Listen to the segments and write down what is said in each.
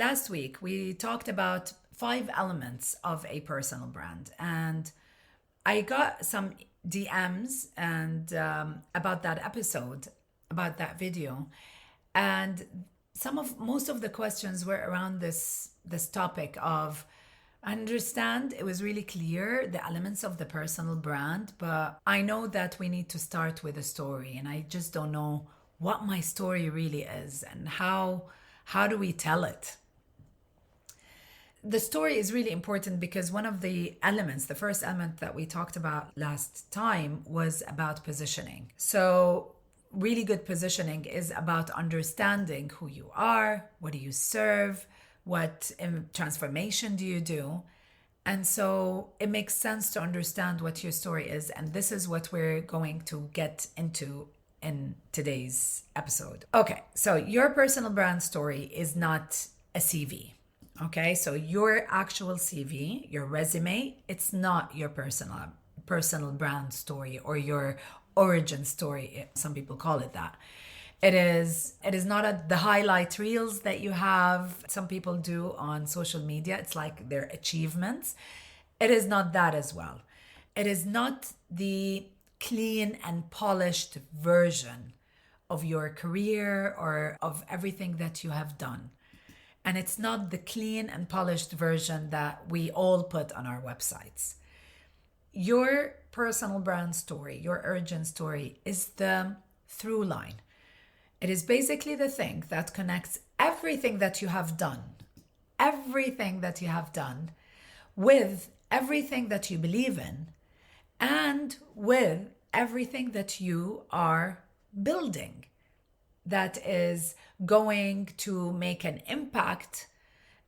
last week we talked about 5 elements of a personal brand, and I got some DMs and about that episode, about that video, and most of the questions were around this topic of. I understand it was really clear the elements of the personal brand, but I know that we need to start with a story, and I just don't know what my story really is and how do we tell it. The story is really important because one of the elements, the first element that we talked about last time, was about positioning. So really good positioning is about understanding who you are, what do you serve, what transformation do you do. And so it makes sense to understand what your story is. And this is what we're going to get into in today's episode. Okay, so your personal brand story is not a CV. Okay, so your actual CV, your resume, it's not your personal brand story or your origin story. Some people call it that. It is not the highlight reels that you have, some people do on social media. It's like their achievements. It is not that as well. It is not the clean and polished version of your career or of everything that you have done. And it's not the clean and polished version that we all put on our websites. Your personal brand story, your origin story, is the through line. It is basically the thing that connects everything that you have done, with everything that you believe in, and with everything that you are building that is going to make an impact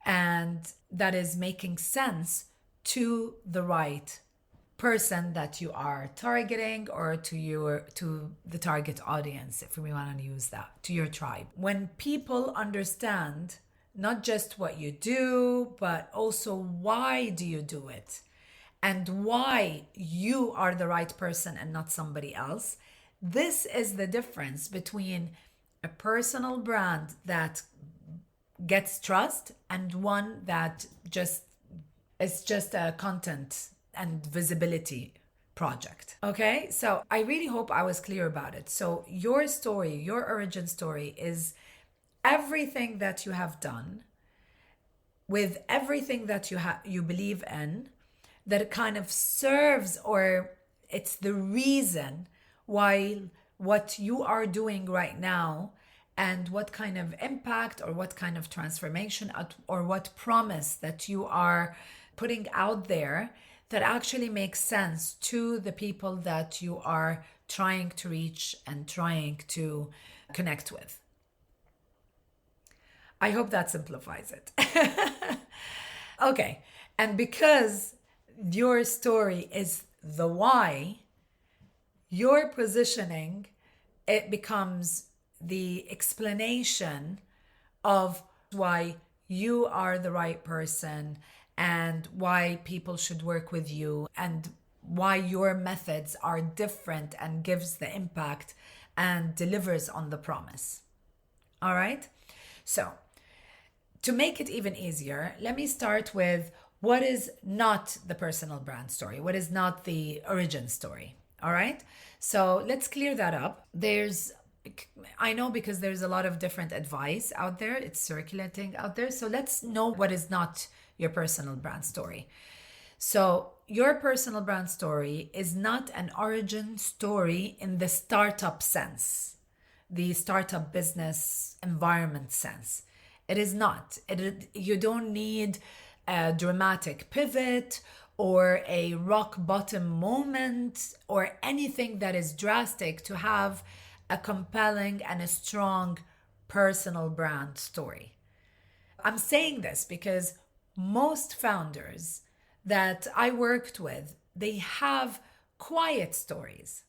and that is making sense to the right person that you are targeting, or to the target audience, if we want to use that, to your tribe. When people understand not just what you do, but also why do you do it and why you are the right person and not somebody else, this is the difference between a personal brand that gets trust and one that is just a content and visibility project. Okay, so I really hope I was clear about it. So your story, your origin story, is everything that you have done with everything that you believe in, that kind of serves, or it's the reason why what you are doing right now, and what kind of impact or what kind of transformation or what promise that you are putting out there that actually makes sense to the people that you are trying to reach and trying to connect with. I hope that simplifies it. Okay, and because your story is the why, your positioning, it becomes the explanation of why you are the right person and why people should work with you and why your methods are different and gives the impact and delivers on the promise. All right? So, to make it even easier, let me start with what is not the personal brand story, what is not the origin story. All right? So, let's clear that up. I know because there's a lot of different advice out there, it's circulating out there. So, let's know what is not your personal brand story. So your personal brand story is not an origin story in the startup sense, the startup business environment sense. It is not. You don't need a dramatic pivot or a rock bottom moment or anything that is drastic to have a compelling and a strong personal brand story. I'm saying this because most founders that I worked with, they have quiet stories,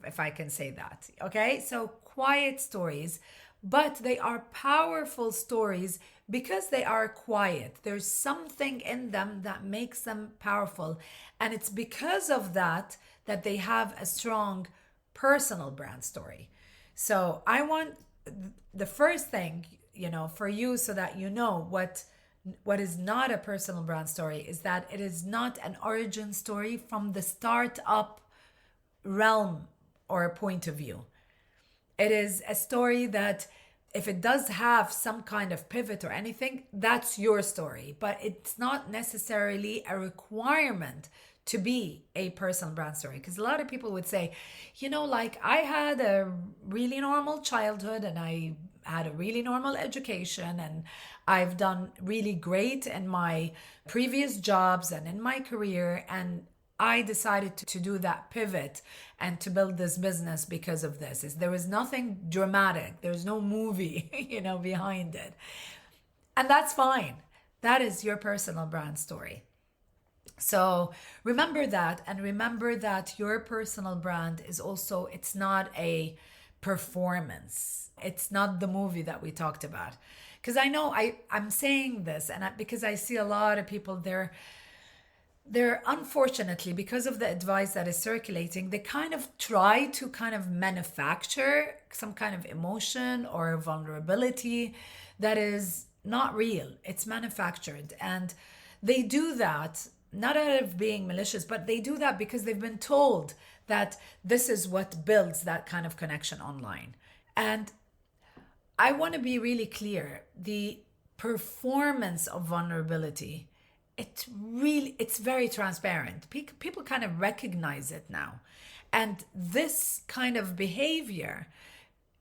if I can say that. Okay, so quiet stories, but they are powerful stories because they are quiet. There's something in them that makes them powerful, and it's because of that that they have a strong personal brand story. So I want the first thing for you, so that you know what is not a personal brand story is that it is not an origin story from the startup realm or point of view. It is a story that, if it does have some kind of pivot or anything, that's your story, but it's not necessarily a requirement to be a personal brand story. Because a lot of people would say, like, I had a really normal childhood and I had a really normal education and I've done really great in my previous jobs and in my career, and I decided to do that pivot and to build this business because of this. There was nothing dramatic. There's no movie, behind it. And that's fine. That is your personal brand story. So remember that, and remember that your personal brand is also, it's not a performance. It's not the movie that we talked about. Because I know I'm saying this because I see a lot of people they're unfortunately, because of the advice that is circulating, they kind of try to kind of manufacture some kind of emotion or vulnerability that is not real. It's manufactured. And they do that not out of being malicious, but they do that because they've been told that this is what builds that kind of connection online. And I want to be really clear. The performance of vulnerability, it's very transparent. People kind of recognize it now. And this kind of behavior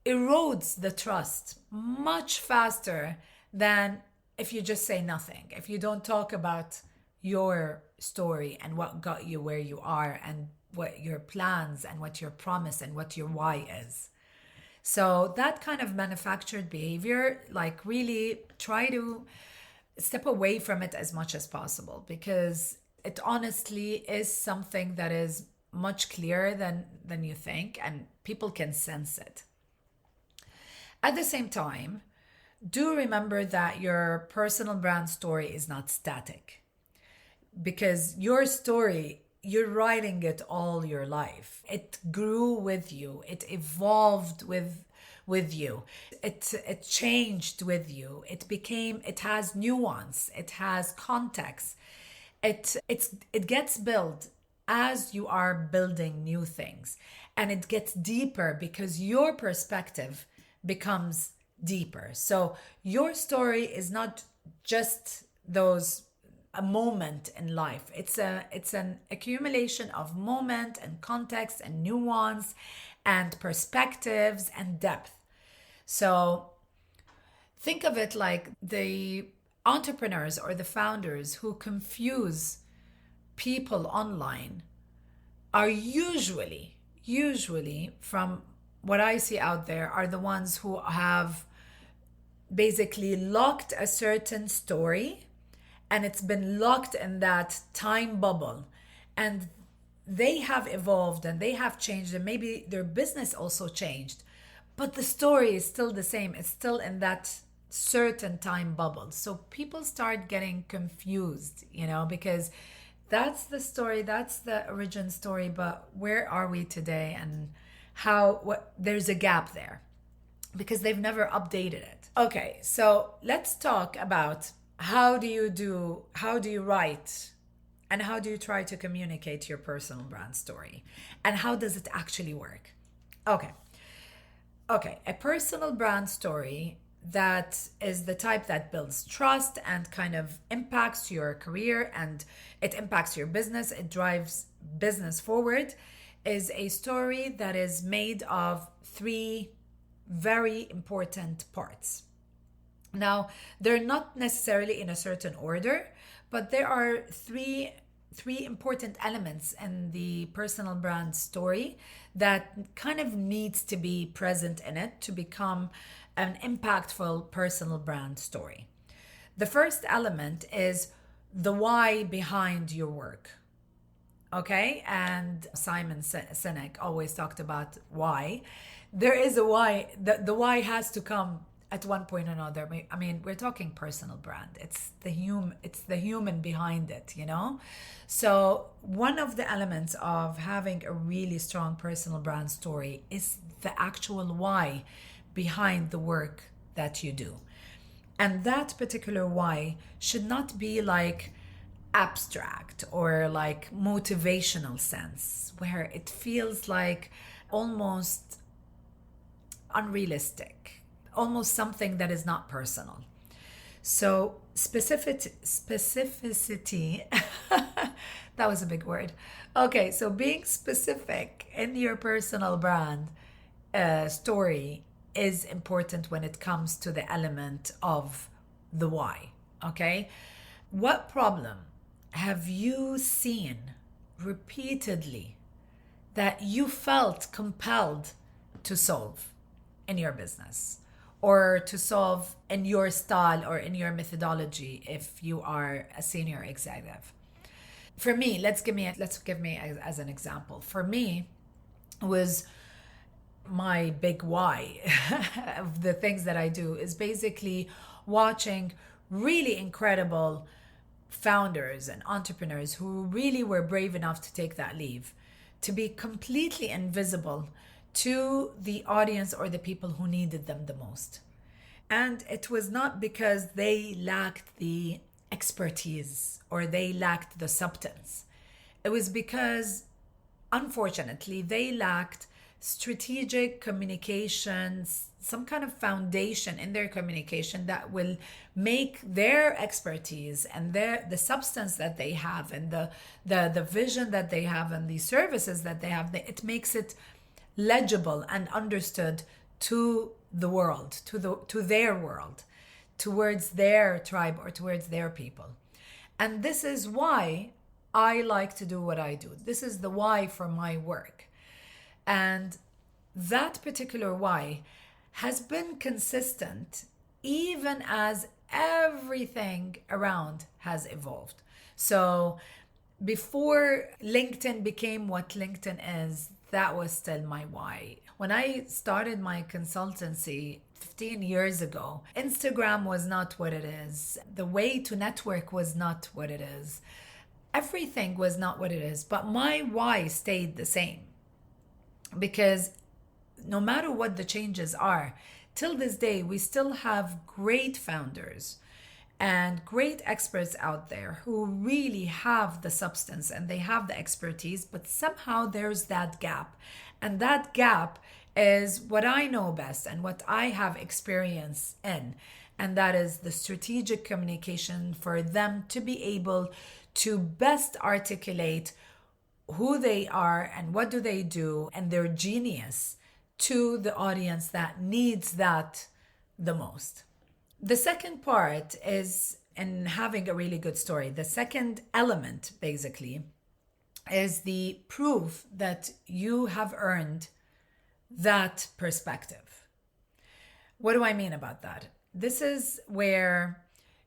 erodes the trust much faster than if you just say nothing. If you don't talk about your story and what got you where you are and what your plans and what your promise and what your why is. So that kind of manufactured behavior, like, really try to step away from it as much as possible, because it honestly is something that is much clearer than you think, and people can sense it. At the same time, do remember that your personal brand story is not static, because your story, you're writing it all your life. It grew with you. It evolved with you. It changed with you. It has nuance. It has context. It gets built as you are building new things, and it gets deeper because your perspective becomes deeper. So your story is not just a moment in life. It's an accumulation of moment and context and nuance and perspectives and depth. So think of it like the entrepreneurs or the founders who confuse people online are usually, from what I see out there, are the ones who have basically locked a certain story, and it's been locked in that time bubble, and they have evolved and they have changed, and maybe their business also changed, but the story is still the same. It's still in that certain time bubble. So people start getting confused, because that's the story, that's the origin story, but where are we today, and there's a gap there because they've never updated it. Okay, so let's talk about how do you write, and how do you try to communicate your personal brand story, and how does it actually work? Okay, a personal brand story that is the type that builds trust and kind of impacts your career, and it impacts your business, it drives business forward, is a story that is made of 3 very important parts. Now, they're not necessarily in a certain order, but there are three important elements in the personal brand story that kind of needs to be present in it to become an impactful personal brand story. The first element is the why behind your work. Okay, and Simon Sinek always talked about why. There is a why. The why has to come at one point or another. I mean, we're talking personal brand. It's the human behind it, So one of the elements of having a really strong personal brand story is the actual why behind the work that you do. And that particular why should not be like abstract or like motivational sense, where it feels like almost unrealistic, almost something that is not personal. So specificity, that was a big word. Okay, so being specific in your personal brand story is important when it comes to the element of the why. Okay, what problem have you seen repeatedly that you felt compelled to solve in your business, or to solve in your style or in your methodology if you are a senior executive? For me, let's give me as an example. For me, was my big why of the things that I do is basically watching really incredible founders and entrepreneurs who really were brave enough to take that leave, to be completely invisible to the audience or the people who needed them the most. And it was not because they lacked the expertise or they lacked the substance. It was because, unfortunately, they lacked strategic communications, some kind of foundation in their communication that will make their expertise and the substance that they have and the vision that they have and the services that they have, it makes it legible and understood to the world, to their world, towards their tribe or towards their people. And this is why I like to do what I do. This is the why for my work. And that particular why has been consistent even as everything around has evolved. So before LinkedIn became what LinkedIn is, that was still my why. When I started my consultancy 15 years ago, Instagram was not what it is. The way to network was not what it is. Everything was not what it is, but my why stayed the same. Because no matter what the changes are, till this day, we still have great founders and great experts out there who really have the substance and they have the expertise, but somehow there's that gap. And that gap is what I know best and what I have experience in. And that is the strategic communication for them to be able to best articulate who they are and what do they do and their genius to the audience that needs that the most. The second part is in having a really good story. The second element basically is the proof that you have earned that perspective. What do I mean about that? This is where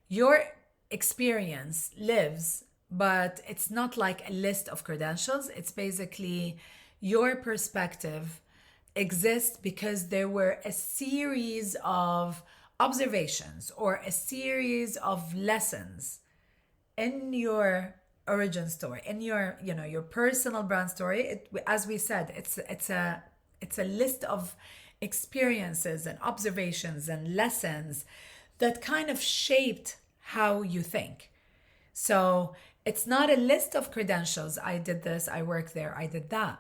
your experience lives, but it's not like a list of credentials. It's basically your perspective exists because there were a series of observations or a series of lessons in your origin story, in your your personal brand story. As we said, it's a list of experiences and observations and lessons that kind of shaped how you think. So it's not a list of credentials. I did this, I worked there, I did that.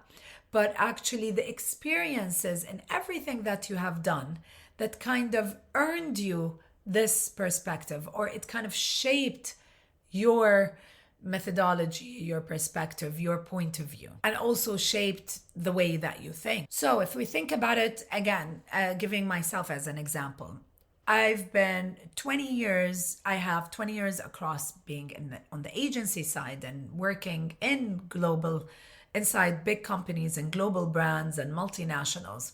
But actually the experiences and everything that you have done that kind of earned you this perspective, or it kind of shaped your methodology, your perspective, your point of view, and also shaped the way that you think. So if we think about it again, giving myself as an example, I've been 20 years, I have 20 years across being on the agency side and working in inside big companies and global brands and multinationals.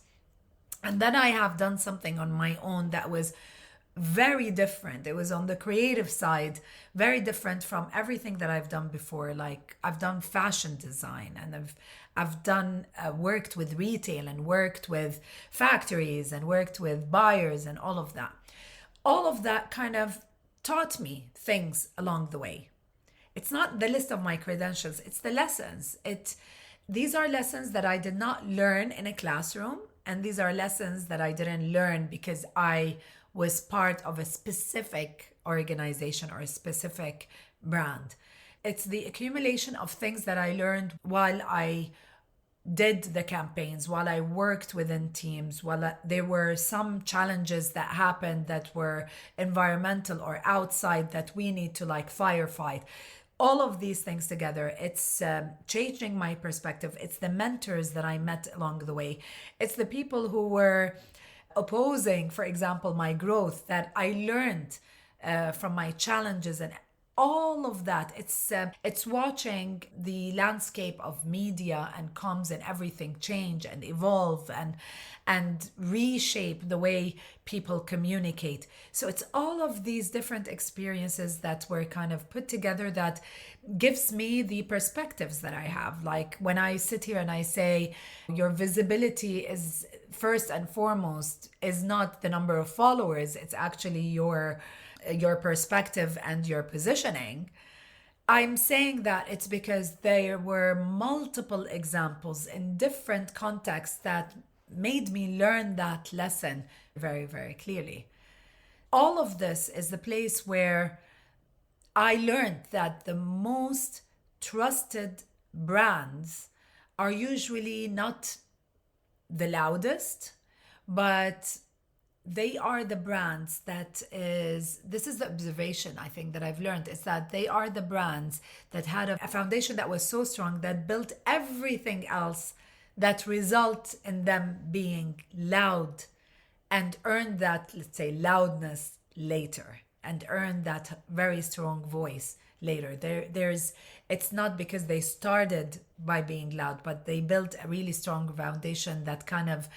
And then I have done something on my own that was very different. It was on the creative side, very different from everything that I've done before. Like I've done fashion design and I've done worked with retail and worked with factories and worked with buyers and all of that. All of that kind of taught me things along the way. It's not the list of my credentials, it's the lessons. These are lessons that I did not learn in a classroom. And these are lessons that I didn't learn because I was part of a specific organization or a specific brand. It's the accumulation of things that I learned while I did the campaigns, while I worked within teams, there were some challenges that happened that were environmental or outside that we need to like firefight. All of these things together, it's changing my perspective. It's the mentors that I met along the way. It's the people who were opposing, for example, my growth that I learned from my challenges and all of that. It's watching the landscape of media and comms and everything change and evolve and reshape the way people communicate. So it's all of these different experiences that were kind of put together that gives me the perspectives that I have. Like when I sit here and I say your visibility is first and foremost is not the number of followers, it's actually your perspective and your positioning. I'm saying that it's because there were multiple examples in different contexts that made me learn that lesson very, very clearly. All of this is the place where I learned that the most trusted brands are usually not the loudest, but they are the brands this is the observation I think that I've learned, is that they are the brands that had a foundation that was so strong that built everything else that result in them being loud and earn that, let's say, loudness later and earn that very strong voice later. It's not because they started by being loud, but they built a really strong foundation that kind of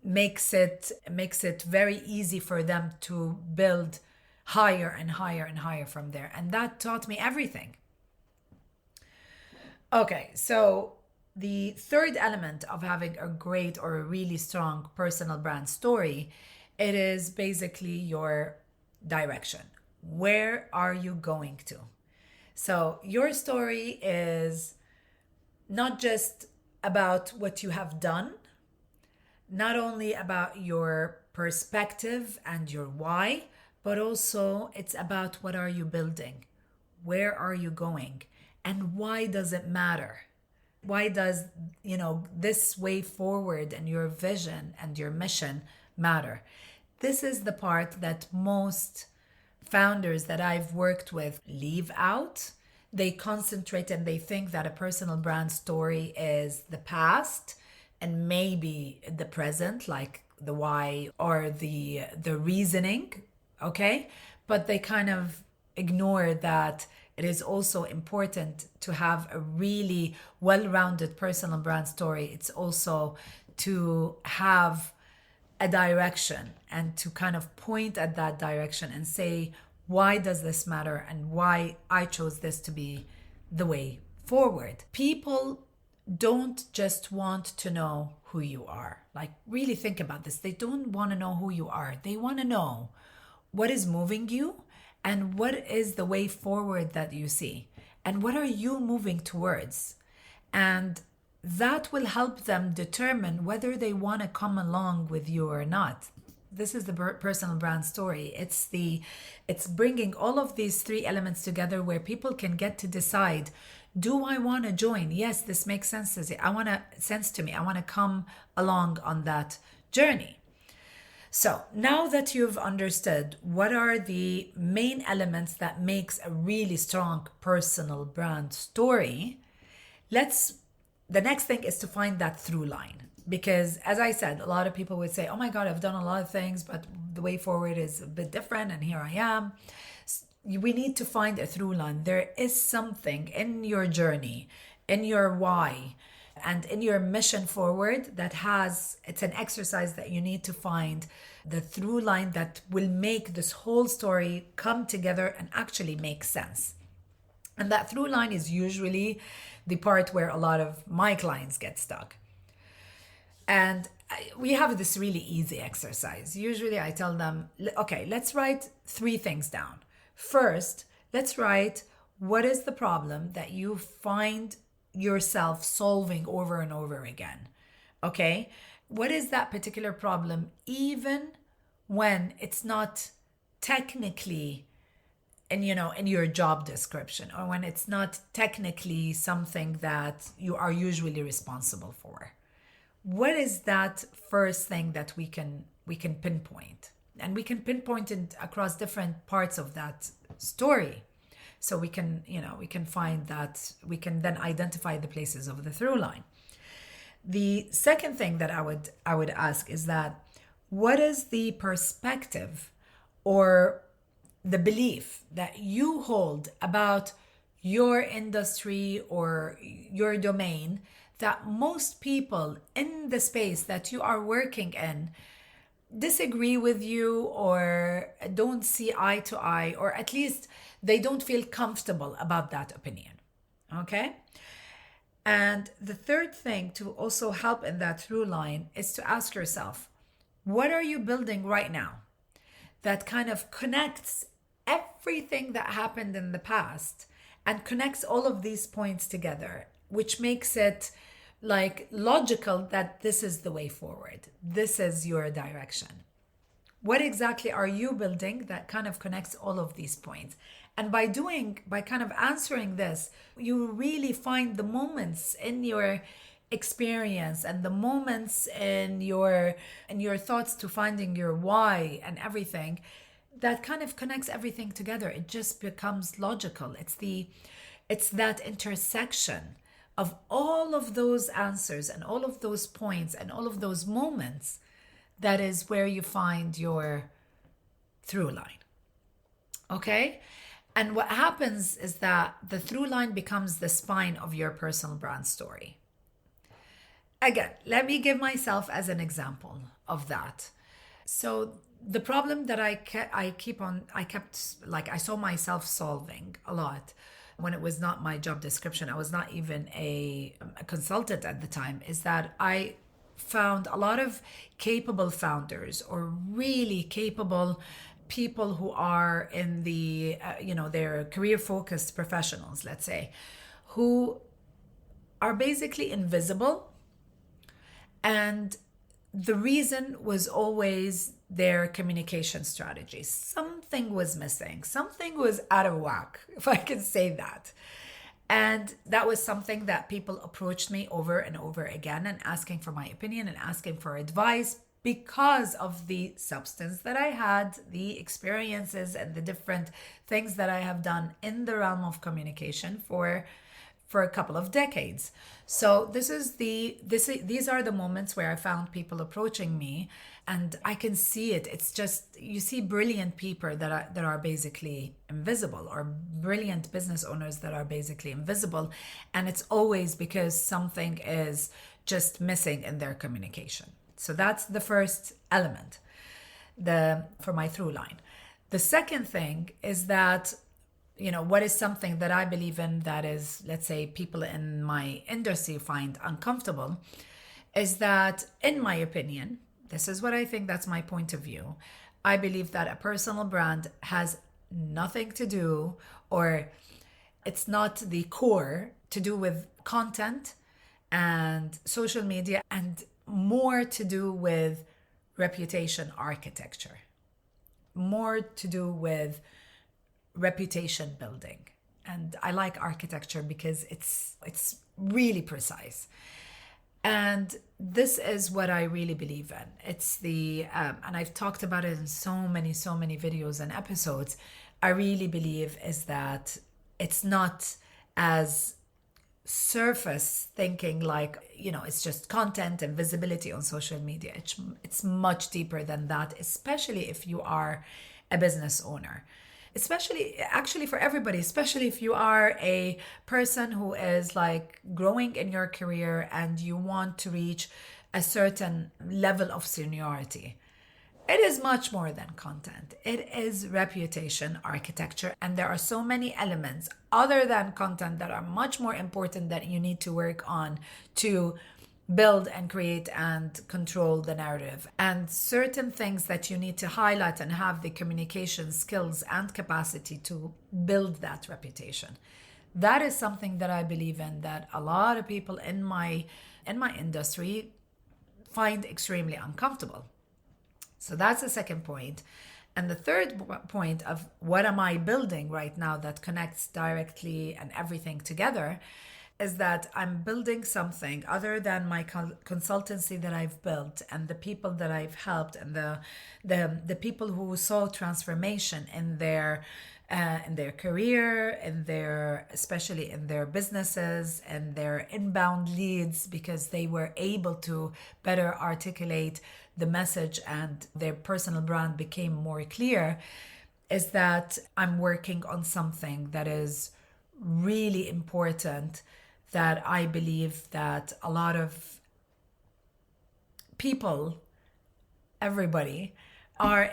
makes it very easy for them to build higher and higher and higher from there. And that taught me everything. Okay, so the third element of having a great or a really strong personal brand story, it is basically your direction. Where are you going to? So your story is not just about what you have done, not only about your perspective and your why, but also it's about what are you building? Where are you going? And why does it matter? Why does, this way forward and your vision and your mission matter? This is the part that most founders that I've worked with leave out. They concentrate and they think that a personal brand story is the past and maybe the present, like the why or the reasoning, okay? But they kind of ignore that it is also important to have a really well-rounded personal brand story. It's also to have a direction and to kind of point at that direction and say, why does this matter and why I chose this to be the way forward? People don't just want to know who you are. Like, really think about this. They don't want to know who you are. They want to know what is moving you and what is the way forward that you see and what are you moving towards. And that will help them determine whether they want to come along with you or not. This is the personal brand story. It's bringing all of these three elements together where people can get to decide, do I want to join? Yes, this makes sense to me. I want to come along on that journey. So now that you've understood what are the main elements that makes a really strong personal brand story, the next thing is to find that through line. Because as I said, a lot of people would say, oh my God, I've done a lot of things, but the way forward is a bit different and here I am. We need to find a through line. There is something in your journey, in your why, and in your mission forward it's an exercise that you need to find the through line that will make this whole story come together and actually make sense. And that through line is usually the part where a lot of my clients get stuck. And we have this really easy exercise. Usually I tell them, okay, let's write 3 things down. First, let's write what is the problem that you find yourself solving over and over again. Okay? what is that particular problem, even when it's not technically in your job description, or when it's not technically something that you are usually responsible for. What is that first thing that we can pinpoint? And we can pinpoint it across different parts of that story. So we can find that, we can then identify the places of the through line. The second thing that I would ask is that, what is the perspective or the belief that you hold about your industry or your domain that most people in the space that you are working in disagree with you, or don't see eye to eye, or at least they don't feel comfortable about that opinion? Okay? And the third thing to also help in that through line is to ask yourself, what are you building right now that kind of connects everything that happened in the past and connects all of these points together, which makes it like logical that this is the way forward, this is your direction? What exactly are you building that kind of connects all of these points? And by kind of answering this, you really find the moments in your experience and the moments in your thoughts to finding your why and everything that kind of connects everything together. It just becomes logical. It's that intersection of all of those answers and all of those points and all of those moments that is where you find your through line. Okay? And what happens is that the through line becomes the spine of your personal brand story. Again, let me give myself as an example of that. So the problem that I saw myself solving a lot when it was not my job description, I was not even a consultant at the time, is that I found a lot of capable founders or really capable people who are in the, they're career focused professionals, let's say, who are basically invisible. And the reason was always their communication strategy. Something was missing. Something was out of whack, if I can say that. And that was something that people approached me over and over again and asking for my opinion and asking for advice because of the substance that I had, the experiences and the different things that I have done in the realm of communication for a couple of decades. So these are the moments where I found people approaching me, and I can see it. It's just, you see brilliant people that are basically invisible, or brilliant business owners that are basically invisible, and it's always because something is just missing in their communication. So that's the first element for my through line. The second thing is that, what is something that I believe in that is, let's say, people in my industry find uncomfortable, is that, in my opinion, this is what I think, that's my point of view. I believe that a personal brand has nothing to do, or it's not the core to do with content and social media, and more to do with reputation architecture, more to do with reputation building. And I like architecture because it's really precise. And this is what I really believe in. It's and I've talked about it in so many videos and episodes. I really believe is that it's not as surface thinking, like, it's just content and visibility on social media. It's much deeper than that, especially if you are a business owner. Especially, actually, for everybody, especially if you are a person who is like growing in your career and you want to reach a certain level of seniority. It is much more than content. It is reputation architecture. And there are so many elements other than content that are much more important that you need to work on to build and create and control the narrative, and certain things that you need to highlight and have the communication skills and capacity to build that reputation. That is something that I believe in, that a lot of people in my industry find extremely uncomfortable. So that's the second point. And the third point of what am I building right now that connects directly and everything together is that I'm building something other than my consultancy that I've built and the people that I've helped and the people who saw transformation in their career, especially in their businesses and their inbound leads, because they were able to better articulate the message and their personal brand became more clear, is that I'm working on something that is really important, that I believe that a lot of people, everybody, are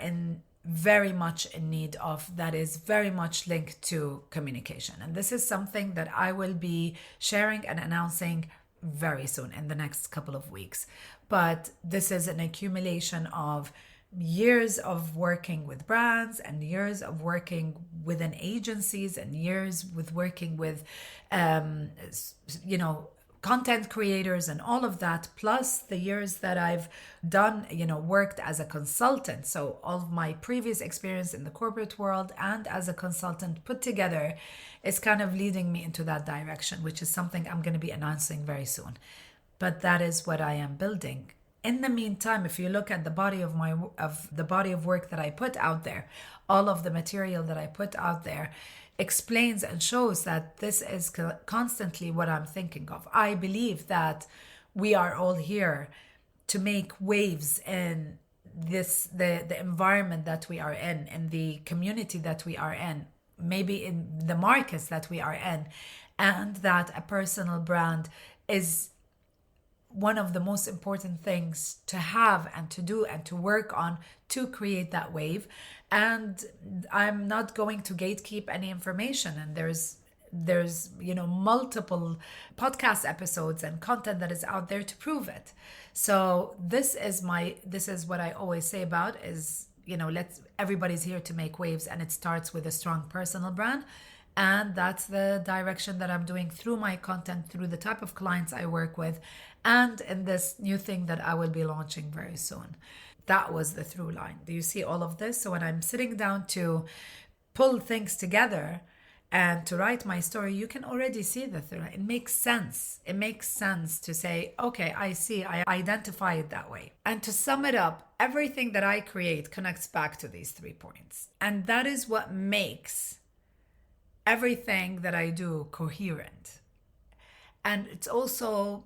very much in need of, that is very much linked to communication. And this is something that I will be sharing and announcing very soon in the next couple of weeks. But this is an accumulation of years of working with brands and years of working within agencies and years with working with content creators and all of that, plus the years that I've done, worked as a consultant. So all of my previous experience in the corporate world and as a consultant put together is kind of leading me into that direction, which is something I'm going to be announcing very soon. But that is what I am building. In the meantime, if you look at the body of work that I put out there, all of the material that I put out there explains and shows that this is constantly what I'm thinking of. I believe that we are all here to make waves in the environment that we are in the community that we are in, maybe in the markets that we are in, and that a personal brand is one of the most important things to have and to do and to work on to create that wave. And I'm not going to gatekeep any information. And there's multiple podcast episodes and content that is out there to prove it. So this is what I always say about is, everybody's here to make waves, and it starts with a strong personal brand. And that's the direction that I'm doing through my content, through the type of clients I work with, and in this new thing that I will be launching very soon. That was the through line. Do you see all of this? So when I'm sitting down to pull things together and to write my story, you can already see the through line. It makes sense. It makes sense to say, okay, I see, I identify it that way. And to sum it up, everything that I create connects back to these 3 points. And that is what makes everything that I do coherent. And it's also,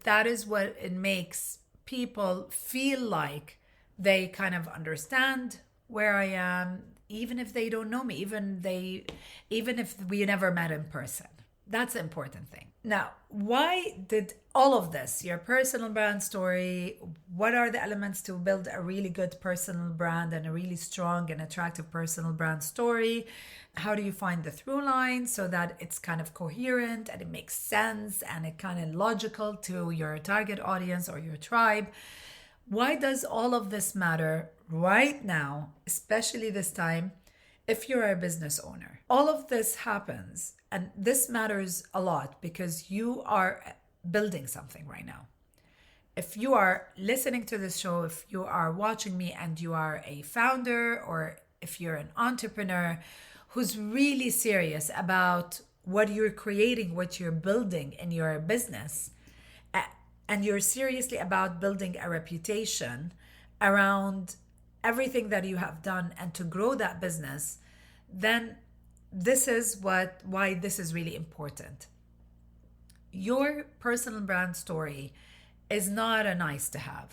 that is what it makes people feel like they kind of understand where I am, even if they don't know me, even if we never met in person. That's the important thing. Now, why did all of this, your personal brand story, what are the elements to build a really good personal brand and a really strong and attractive personal brand story? How do you find the through line so that it's kind of coherent and it makes sense and it kind of logical to your target audience or your tribe? Why does all of this matter right now, especially this time, if you're a business owner? All of this happens, and this matters a lot because you are building something right now. If you are listening to this show, if you are watching me and you are a founder, or if you're an entrepreneur who's really serious about what you're creating, what you're building in your business, and you're seriously about building a reputation around everything that you have done and to grow that business, then this is why this is really important. Your personal brand story is not a nice to have.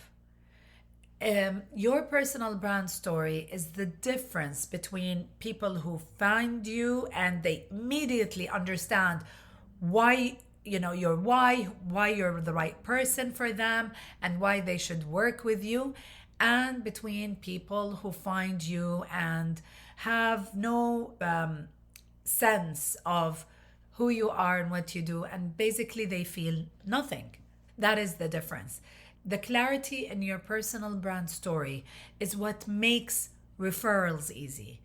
Your personal brand story is the difference between people who find you and they immediately understand why you're the right person for them and why they should work with you, and between people who find you and have no sense of who you are and what you do, and basically they feel nothing. That is the difference. The clarity in your personal brand story is what makes referrals easy.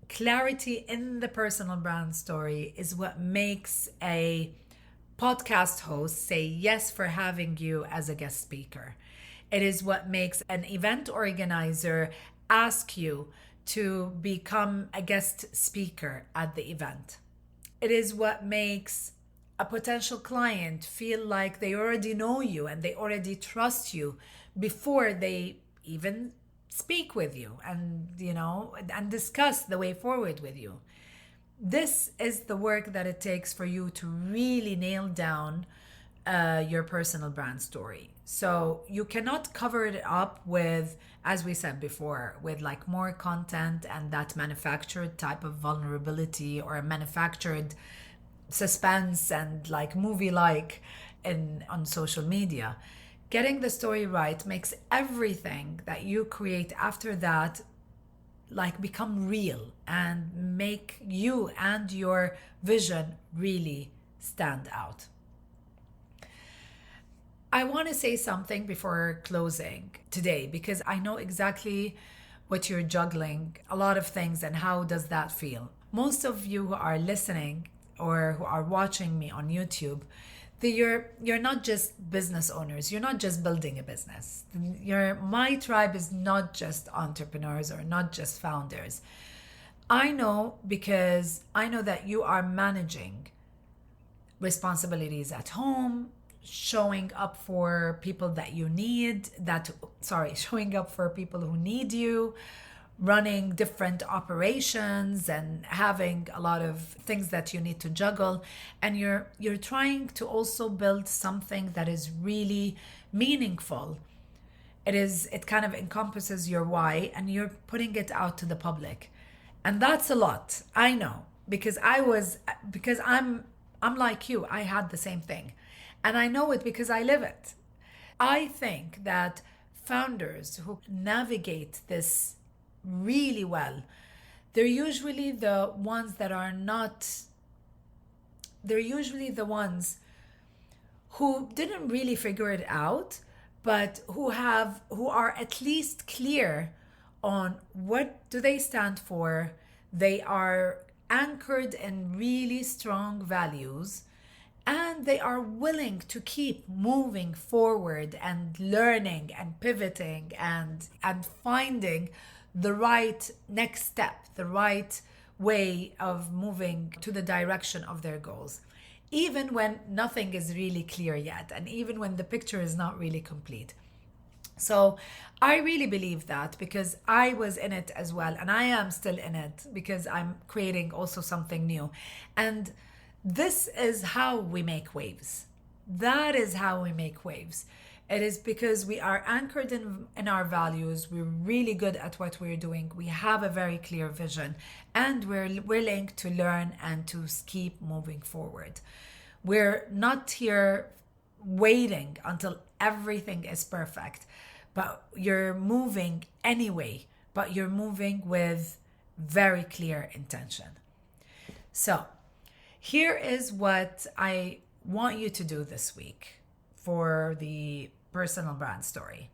Clarity in the personal brand story is what makes a podcast host say yes for having you as a guest speaker. It is what makes an event organizer ask you to become a guest speaker at the event. It is what makes a potential client feel like they already know you and they already trust you before they even speak with you and and discuss the way forward with you. This is the work that it takes for you to really nail down your personal brand story. So you cannot cover it up with, as we said before, with like more content and that manufactured type of vulnerability or a manufactured suspense and like movie like in on social media. Getting the story right makes everything that you create after that like become real and make you and your vision really stand out. I want to say something before closing today because I know exactly what you're juggling, a lot of things, and how does that feel. Most of you who are listening or who are watching me on YouTube, you're not just business owners. You're not just building a business. My tribe is not just entrepreneurs or not just founders. I know because I know that you are managing responsibilities at home, showing up for people that you need, showing up for people who need you, running different operations and having a lot of things that you need to juggle, and you're trying to also build something that is really meaningful. It kind of encompasses your why and you're putting it out to the public. And that's a lot. I know because I'm like you. I had the same thing. And I know it because I live it. I think that founders who navigate this really well, they're usually the ones who didn't really figure it out, but who are at least clear on what do they stand for. They are anchored in really strong values, and they are willing to keep moving forward and learning and pivoting and finding the right next step, the right way of moving to the direction of their goals, even when nothing is really clear yet, and even when the picture is not really complete. So I really believe that because I was in it as well, and I am still in it because I'm creating also something new. And this is how we make waves. That is how we make waves. It is because we are anchored in our values. We're really good at what we're doing. We have a very clear vision, and we're willing to learn and to keep moving forward. We're not here waiting until everything is perfect, but you're moving anyway, but you're moving with very clear intention. So here is what I want you to do this week for the personal brand story.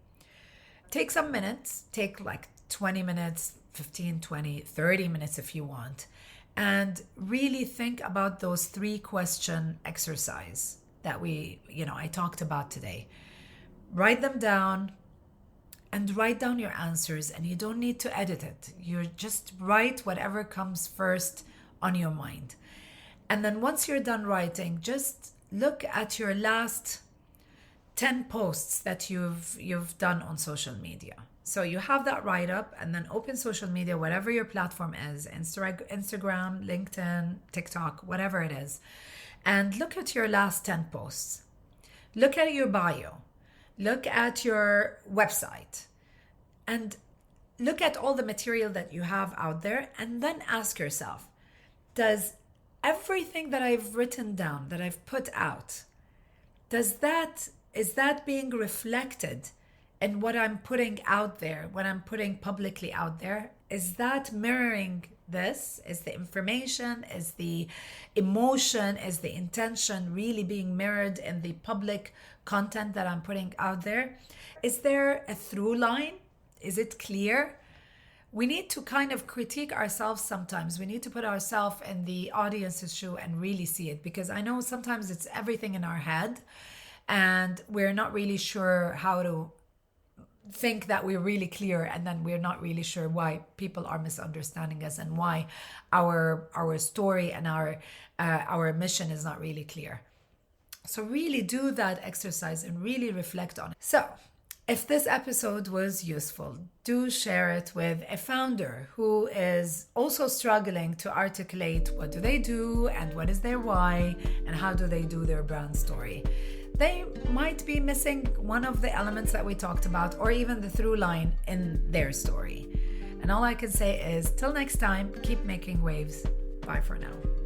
Take some minutes, take like 20 minutes, 15, 20, 30 minutes if you want, and really think about those 3-question exercise that I talked about today. Write them down and write down your answers, and you don't need to edit it. You just write whatever comes first on your mind. And then once you're done writing, just look at your last 10 posts that you've done on social media. So you have that write up, and then open social media, whatever your platform is, Instagram, LinkedIn, TikTok, whatever it is, and look at your last 10 posts. Look at your bio. Look at your website. And look at all the material that you have out there, and then ask yourself, does everything that I've written down, that I've put out, is that being reflected in what I'm putting out there, what I'm putting publicly out there? Is that mirroring this? Is the information, is the emotion, is the intention really being mirrored in the public content that I'm putting out there? Is there a through line? Is it clear? We need to kind of critique ourselves sometimes. We need to put ourselves in the audience's shoe and really see it, because I know sometimes it's everything in our head and we're not really sure how to think that we're really clear, and then we're not really sure why people are misunderstanding us, and why our story and our mission is not really clear. So really do that exercise and really reflect on it. So if this episode was useful, do share it with a founder who is also struggling to articulate what do they do and what is their why and how do they do their brand story. They might be missing one of the elements that we talked about, or even the through line in their story. And all I can say is, till next time, keep making waves. Bye for now.